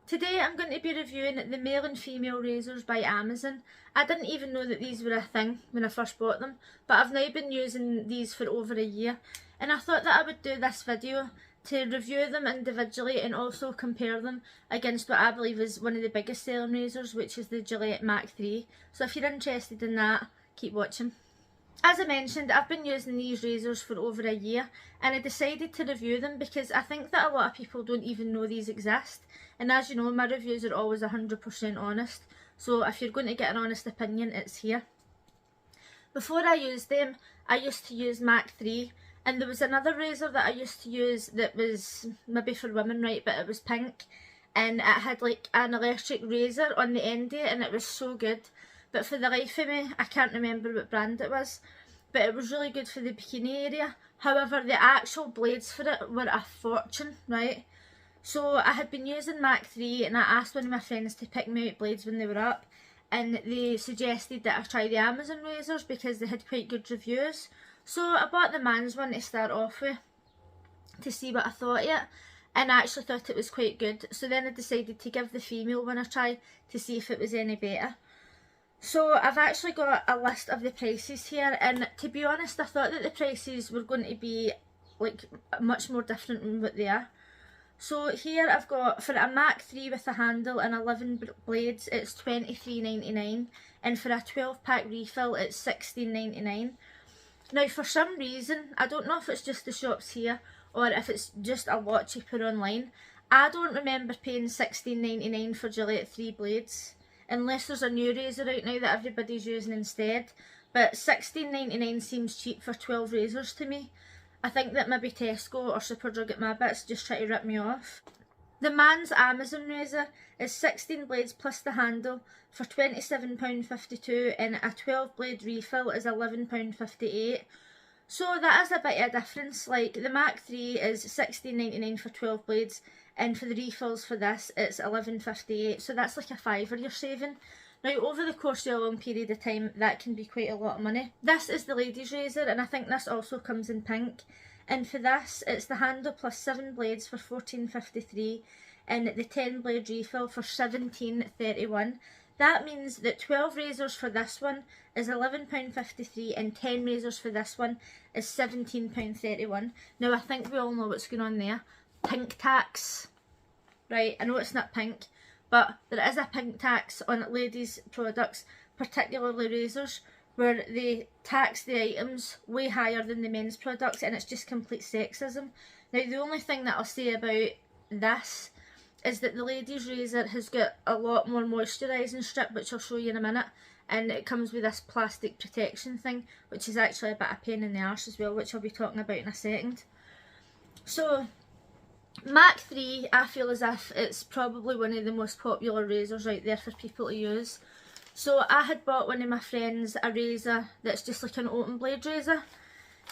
Today I'm going to be reviewing the male and female razors by Amazon. I didn't even know that these were a thing when I first bought them, but I've now been using these for over a year, and I thought that I would do this video to review them individually and also compare them against what I believe is one of the biggest selling razors, which is the Gillette Mach 3. So if you're interested in that, keep watching. As I mentioned, I've been using these razors for over a year, and I decided to review them because I think that a lot of people don't even know these exist. And as you know, my reviews are always 100% honest, so if you're going to get an honest opinion, it's here. Before I used them, I used to use Mach 3, and there was another razor that I used to use that was maybe for women, right, but it was pink, and it had like an electric razor on the end of it, and it was so good. But for the life of me, I can't remember what brand it was, but it was really good for the bikini area. However, the actual blades for it were a fortune, right? So I had been using Mach 3, and I asked one of my friends to pick me out blades when they were up, and they suggested that I try the Amazon razors because they had quite good reviews. So I bought the man's one to start off with to see what I thought of it, and I actually thought it was quite good. So then I decided to give the female one a try to see if it was any better. So I've actually got a list of the prices here, and to be honest, I thought that the prices were going to be like much more different than what they are. So here I've got, for a Mach 3 with a handle and 11 blades, it's $23.99, and for a 12-pack refill it's $16.99. Now for some reason, I don't know if it's just the shops here or if it's just a lot cheaper online, I don't remember paying $16.99 for Gillette 3 blades. Unless there's a new razor out now that everybody's using instead. But $16.99 seems cheap for 12 razors to me. I think that maybe Tesco or Superdrug at my bits just try to rip me off. The man's Amazon razor is 16 blades plus the handle for £27.52, and a 12 blade refill is £11.58. So that is a bit of a difference. Like the Mach 3 is $16.99 for 12 blades, and for the refills for this it's $11.58, so that's like a fiver you're saving. Now over the course of a long period of time, that can be quite a lot of money. This is the ladies razor, and I think this also comes in pink, and for this it's the handle plus 7 blades for $14.53 and the 10 blade refill for $17.31. That means that 12 razors for this one is £11.53 and 10 razors for this one is £17.31. Now I think we all know what's going on there. Pink tax. Right, I know it's not pink, but there is a pink tax on ladies' products, particularly razors, where they tax the items way higher than the men's products, and it's just complete sexism. Now the only thing that I'll say about this is that the ladies' razor has got a lot more moisturising strip, which I'll show you in a minute, and it comes with this plastic protection thing, which is actually a bit of pain in the arse as well, which I'll be talking about in a second. So Mach 3, I feel as if it's probably one of the most popular razors out there for people to use. So I had bought one of my friends a razor that's just like an open blade razor,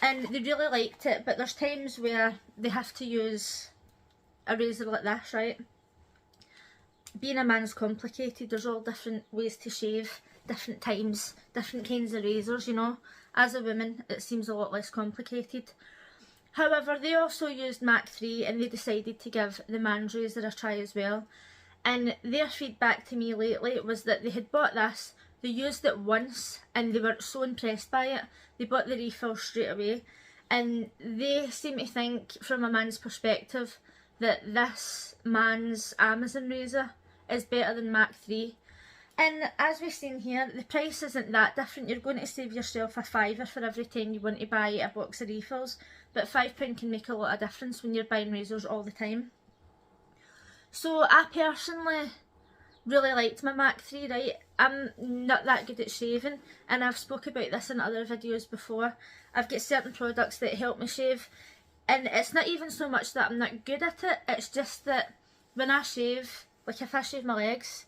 and they really liked it, but there's times where they have to use a razor like this, right? Being a man's complicated, there's all different ways to shave, different times, different kinds of razors, you know. As a woman, it seems a lot less complicated. However, they also used Mach 3, and they decided to give the man's razor a try as well. And their feedback to me lately was that they had bought this, they used it once, and they were so impressed by it, they bought the refill straight away. And they seem to think, from a man's perspective, that this man's Amazon razor is better than Mach 3. And as we've seen here, the price isn't that different. You're going to save yourself a fiver for every time you want to buy a box of refills, but £5 can make a lot of difference when you're buying razors all the time. So I personally really liked my Mach 3, right? I'm not that good at shaving, and I've spoke about this in other videos before. I've got certain products that help me shave, and it's not even so much that I'm not good at it, it's just that when I shave, like if I shave my legs,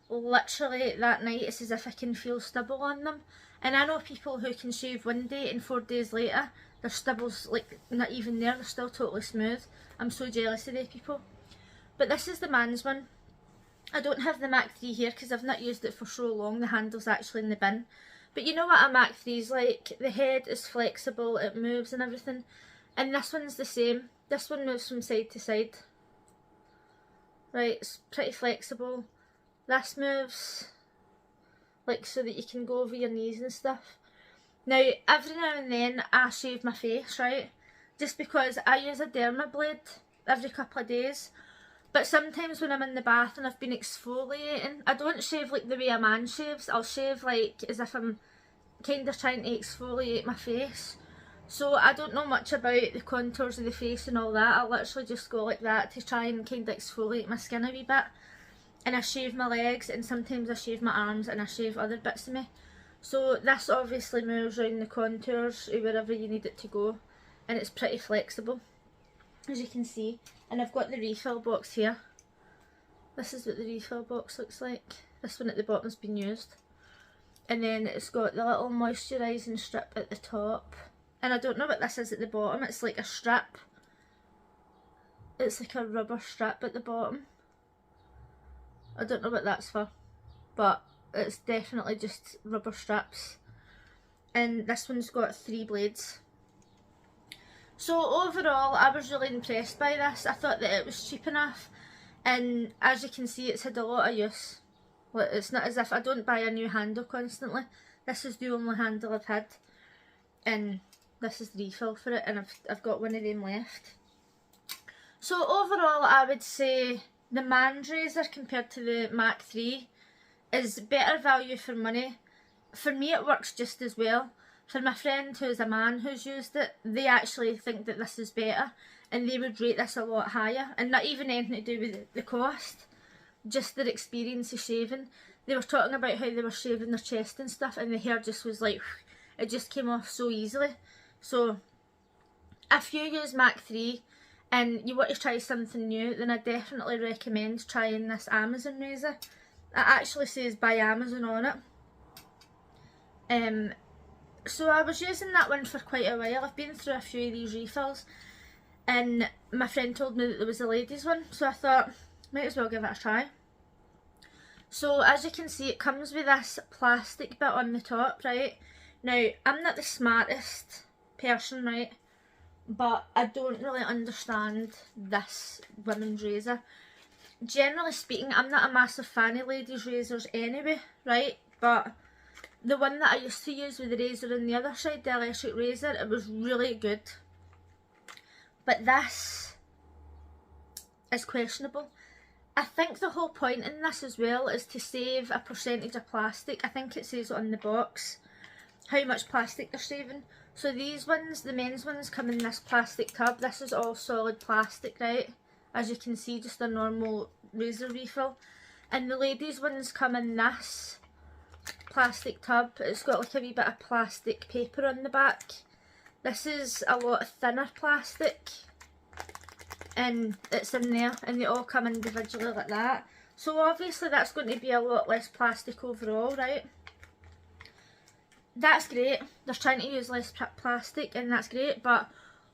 literally that night it's as if I can feel stubble on them. And I know people who can shave one day and 4 days later their stubble's like not even there, they're still totally smooth. I'm so jealous of these people. But this is the man's one. I don't have the Mach 3 here because I've not used it for so long. The handle's actually in the bin. But you know what a Mach 3 is like? The head is flexible, it moves and everything. And this one's the same. This one moves from side to side. right, it's pretty flexible. This moves like so that you can go over your knees and stuff. Now, every now and then I shave my face, right, just because I use a dermablade every couple of days. But sometimes when I'm in the bath and I've been exfoliating, I don't shave like the way a man shaves. I'll shave like as if I'm kind of trying to exfoliate my face. So I don't know much about the contours of the face and all that. I literally just go like that to try and kind of exfoliate my skin a wee bit. And I shave my legs, and sometimes I shave my arms, and I shave other bits of me. So this obviously moves around the contours of wherever you need it to go, and it's pretty flexible, as you can see. And I've got the refill box here. This is what the refill box looks like. This one at the bottom's been used. And then it's got the little moisturising strip at the top. And I don't know what this is at the bottom. It's like a strip. It's like a rubber strip at the bottom. I don't know what that's for, but it's definitely just rubber strips. And this one's got 3 blades. So overall, I was really impressed by this. I thought that it was cheap enough, and as you can see, it's had a lot of use. It's not as if I don't buy a new handle constantly. This is the only handle I've had, and this is the refill for it, and I've got one of them left. So overall, I would say the Man's razor compared to the Mach 3 is better value for money. For me, it works just as well. For my friend who's a man who's used it, they actually think that this is better, and they would rate this a lot higher, and not even anything to do with the cost, just their experience of shaving. They were talking about how they were shaving their chest and stuff, and the hair just was like, it just came off so easily. So if you use Mach 3 and you want to try something new, then I definitely recommend trying this Amazon razor. It actually says by Amazon on it. So I was using that one for quite a while. I've been through a few of these refills, and my friend told me that there was a ladies one, so I thought might as well give it a try. So as you can see, it comes with this plastic bit on the top, right? Now, I'm not the smartest person, right, but I don't really understand this women's razor. Generally speaking, I'm not a massive fan of ladies' razors anyway, right, but the one that I used to use with the razor on the other side, the electric razor, it was really good. But this is questionable. I think the whole point in this as well is to save a percentage of plastic. I think it says on the box how much plastic they're saving. So these ones, the men's ones, come in this plastic tub. This is all solid plastic, right? As you can see, just a normal razor refill. And the ladies' ones come in this plastic tub. It's got like a wee bit of plastic paper on the back. This is a lot thinner plastic, and it's in there, and they all come individually like that. So obviously that's going to be a lot less plastic overall, right? That's great. They're trying to use less plastic, and that's great, but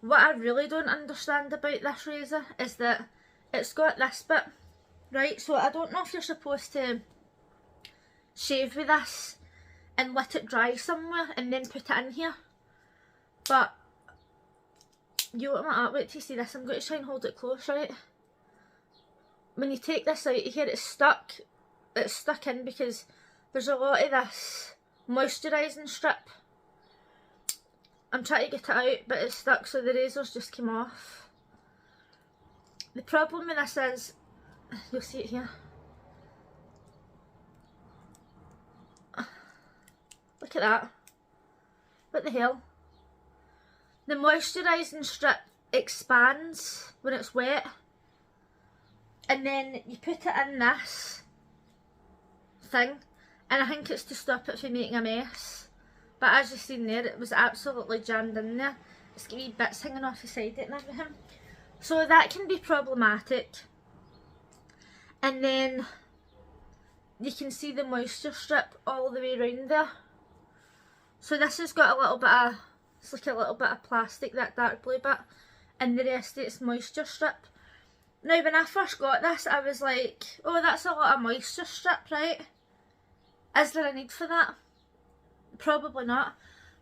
what I really don't understand about this razor is that it's got this bit, right? So I don't know if you're supposed to shave with this and let it dry somewhere and then put it in here, but you open it up, wait till you see this. I'm going to try and hold it close, right? When you take this out of here, it's stuck in because there's a lot of this moisturising strip. I'm trying to get it out, but it's stuck, so the razor's just came off. The problem with this is, you'll see it here. Look at that. What the hell? The moisturising strip expands when it's wet, and then you put it in this thing, and I think it's to stop it from making a mess. But as you've seen there, it was absolutely jammed in there. It's got wee bits hanging off the side it and everything. So that can be problematic. And then you can see the moisture strip all the way around there. So this has got a little bit of, it's like a little bit of plastic, that dark blue bit, and the rest of it's moisture strip. Now when I first got this, I was like, oh, that's a lot of moisture strip, right? Is there a need for that? Probably not.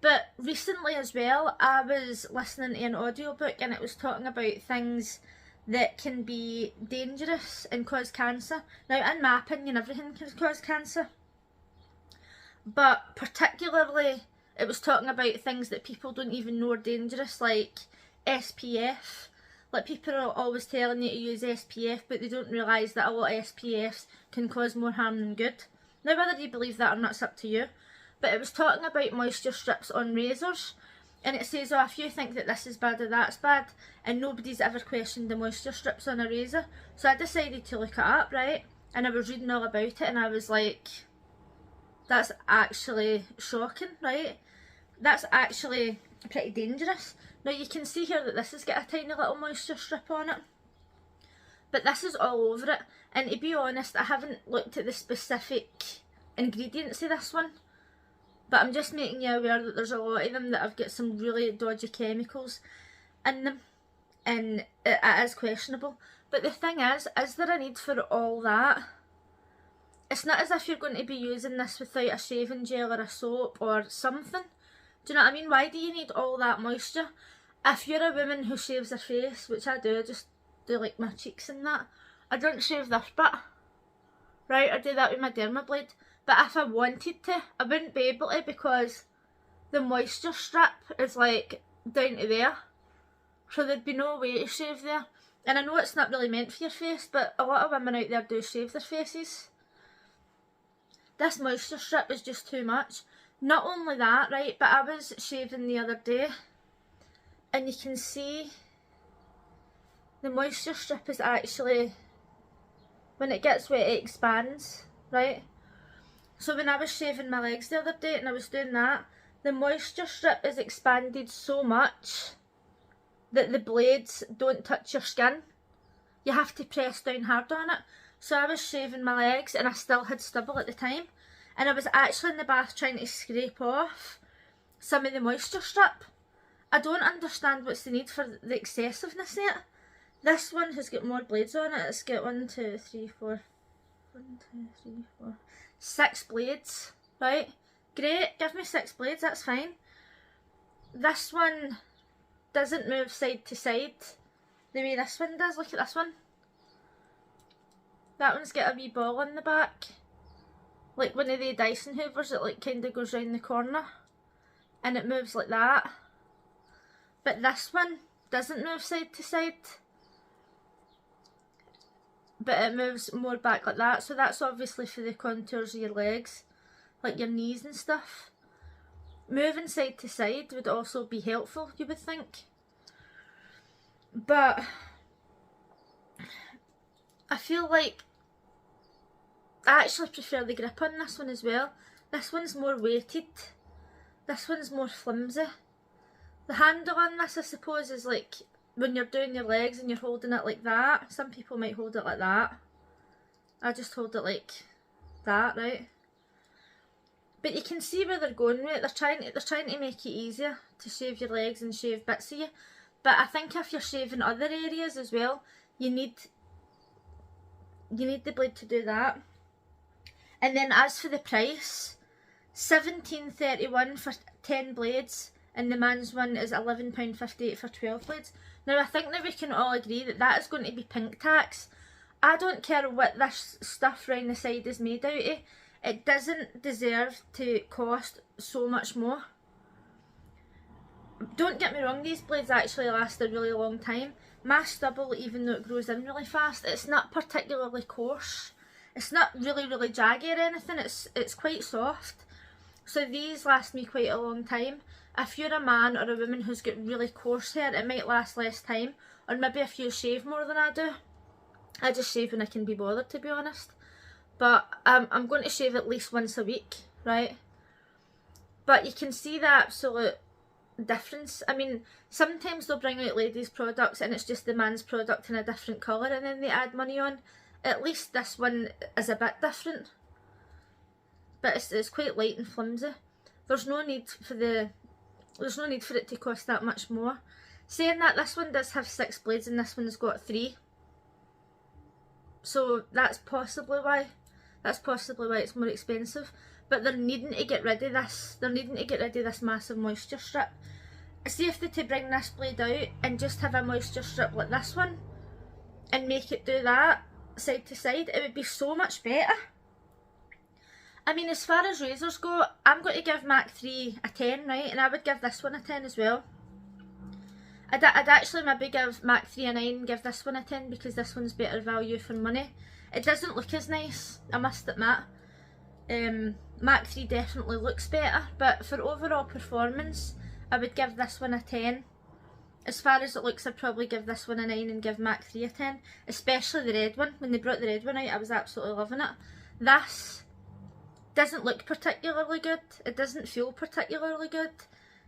But recently as well, I was listening to an audiobook, and it was talking about things that can be dangerous and cause cancer. Now, in my opinion, everything can cause cancer, but particularly it was talking about things that people don't even know are dangerous, like SPF. Like, people are always telling you to use SPF, but they don't realise that a lot of SPFs can cause more harm than good. Now, whether you believe that or not, it's up to you. But it was talking about moisture strips on razors, and it says, oh, if you think that this is bad or that's bad, and nobody's ever questioned the moisture strips on a razor. So I decided to look it up, right? And I was reading all about it, and I was like, that's actually shocking, right? That's actually pretty dangerous. Now, you can see here that this has got a tiny little moisture strip on it, but this is all over it. And to be honest, I haven't looked at the specific ingredients of this one, but I'm just making you aware that there's a lot of them that have got some really dodgy chemicals in them, and it is questionable. But the thing is there a need for all that? It's not as if you're going to be using this without a shaving gel or a soap or something. Do you know what I mean? Why do you need all that moisture? If you're a woman who shaves her face, which I do, I just do like my cheeks and that, I don't shave this bit, right? I do that with my dermablade. But if I wanted to, I wouldn't be able to, because the moisture strip is like down to there. So there'd be no way to shave there. And I know it's not really meant for your face, but a lot of women out there do shave their faces. This moisture strip is just too much. Not only that, right, but I was shaving the other day, and you can see the moisture strip is actually, when it gets wet, it expands, right? So when I was shaving my legs the other day and I was doing that, the moisture strip is expanded so much that the blades don't touch your skin. You have to press down hard on it. So I was shaving my legs and I still had stubble at the time, and I was actually in the bath trying to scrape off some of the moisture strip. I don't understand what's the need for the excessiveness in it. This one has got more blades on it. It's got 6 blades, right? Great, give me 6 blades, that's fine. This one doesn't move side to side the way this one does. Look at this one. That one's got a wee ball on the back, like one of the Dyson Hoovers that like kind of goes round the corner, and it moves like that. But this one doesn't move side to side, but it moves more back like that. So that's obviously for the contours of your legs, like your knees and stuff. Moving side to side would also be helpful, you would think. But I feel like I actually prefer the grip on this one as well. This one's more weighted. This one's more flimsy. The handle on this, I suppose, is like when you're doing your legs and you're holding it like that. Some people might hold it like that. I just hold it like that, right? But you can see where they're going with it. They're trying to make it easier to shave your legs and shave bits of you. But I think if you're shaving other areas as well, you need the blade to do that. And then as for the price, $17.31 for 10 blades, and the man's one is £11.58 for 12 blades. Now, I think that we can all agree that that is going to be pink tax. I don't care what this stuff round the side is made out of. It doesn't deserve to cost so much more. Don't get me wrong, these blades actually last a really long time. My stubble, even though it grows in really fast, it's not particularly coarse. It's not really jaggy or anything, it's quite soft. So these last me quite a long time. If you're a man or a woman who's got really coarse hair, it might last less time, or maybe if you shave more than I do. I just shave when I can be bothered, to be honest. But I'm going to shave at least once a week, right? But you can see the absolute difference. I mean, sometimes they'll bring out ladies' products and it's just the man's product in a different colour and then they add money on. At least this one is a bit different. But it's quite light and flimsy. There's no need for it to cost that much more. Saying that, this one does have 6 blades and this one's got 3. So that's possibly why it's more expensive. But they're needing to get rid of this. They're needing to get rid of this massive moisture strip. See if they to bring this blade out and just have a moisture strip like this one, and make it do that side to side, it would be so much better. I mean, as far as razors go, I'm going to give Mach 3 a 10, right, and I would give this one a 10 as well. I'd actually maybe give Mach 3 a 9 and give this one a 10 because this one's better value for money. It doesn't look as nice, I must admit. Mach 3 definitely looks better, but for overall performance, I would give this one a 10. As far as it looks, I'd probably give this one a 9 and give Mach 3 a 10, especially the red one. When they brought the red one out, I was absolutely loving it. This doesn't look particularly good, it doesn't feel particularly good,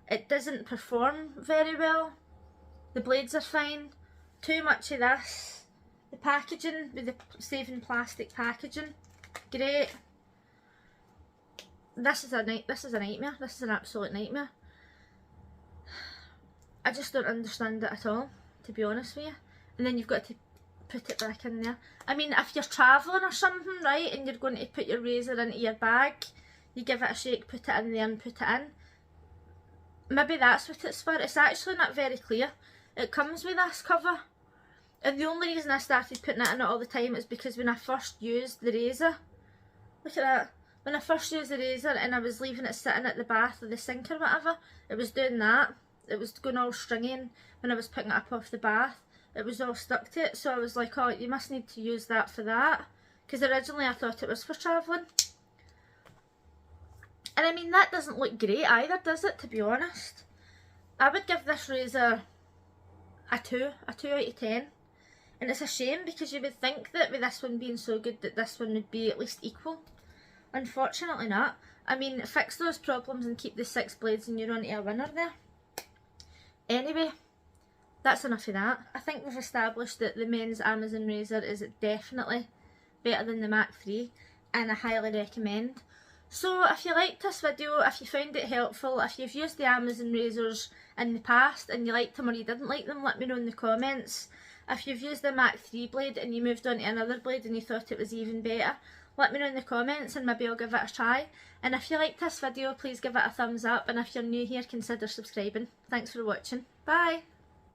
it doesn't perform very well. The blades are fine, too much of this. The packaging, with the saving plastic packaging, great. This is a nightmare, this is an absolute nightmare. I just don't understand it at all, to be honest with you. And then you've got to put it back in there. I mean, if you're travelling or something, right, and you're going to put your razor into your bag, you give it a shake, put it in there and put it in. Maybe that's what it's for. It's actually not very clear. It comes with this cover. And the only reason I started putting it in it all the time is because when I first used the razor, look at that. When I first used the razor and I was leaving it sitting at the bath or the sink or whatever, it was doing that. It was going all stringy, and when I was picking it up off the bath, it was all stuck to it. So I was like, oh, you must need to use that for that. Because originally I thought it was for travelling. And I mean, that doesn't look great either, does it, to be honest? I would give this razor a 2 out of 10. And it's a shame because you would think that with this one being so good that this one would be at least equal. Unfortunately not. I mean, fix those problems and keep the 6 blades and you're on to a winner there. Anyway, that's enough of that. I think we've established that the men's Amazon razor is definitely better than the Mach 3 and I highly recommend. So if you liked this video, if you found it helpful, if you've used the Amazon razors in the past and you liked them or you didn't like them, let me know in the comments. If you've used the Mach 3 blade and you moved on to another blade and you thought it was even better, let me know in the comments and maybe I'll give it a try. And if you liked this video, please give it a thumbs up, and if you're new here, consider subscribing. Thanks for watching. Bye!